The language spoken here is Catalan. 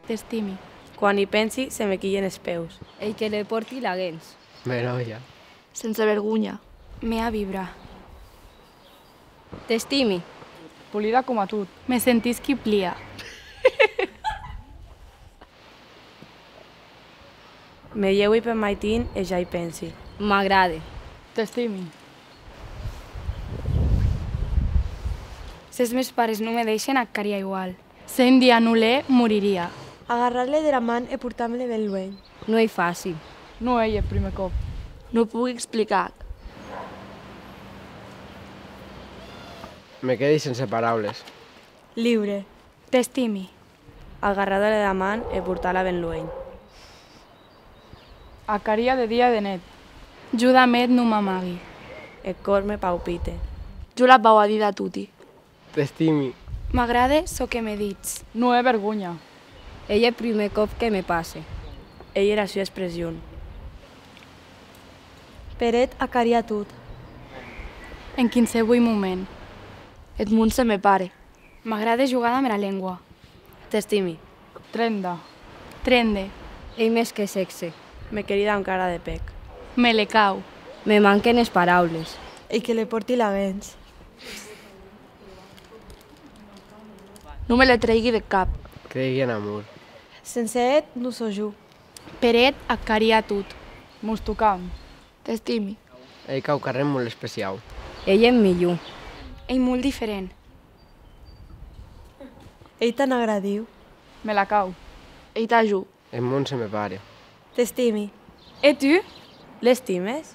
T'estimi. Quan hi pensi, se me quillen els peus. Ell que le porti la gens. Menolla. Sense vergonya. Mea vibra. T'estimi. Polida com a tu. Me sentisqui plia. Me lleui per maitín i ja hi pensi. M'agrada. T'estimi. Ses meus pares no me deixen acaria igual. Si un dia anul·lé, moriria. Agarrar-le de la man i portar-me ben lluny. No és fàcil. No ell el primer cop. No ho puc explicar. Me quedi sense paraules. Lliure. T'estimi. Agarrar-la de la man i portar-la ben lluny. Acaria de dia de net. Judamet no m'amagui. El cor me palpite. Jo la vau a dir de tuti. T'estimi. M'agrada so que me dits. No és vergonya. Ell el primer cop que me passe. Ell era su expressió. Peret acaria tot. En qualsevol moment. Et món se me pare. M'agrada jugar amb la llengua. T'estimi. Trenda. Trende. Ell més que sexe. Me querida amb cara de pec. Me le cau. Me manquen les paraules. I que le porti la gens. No me le tregui de cap. Cregui en amor. Sense et no sóc jo. Peret acaria tot. Mos tocam. T'estimi. Ell cau carrer molt especial. Ell és millor. Ell molt diferent. Ell tan agradiu. Me la cau. Ell t'ajuda. El món se me pare. T'estimi. E tu? L'estimes?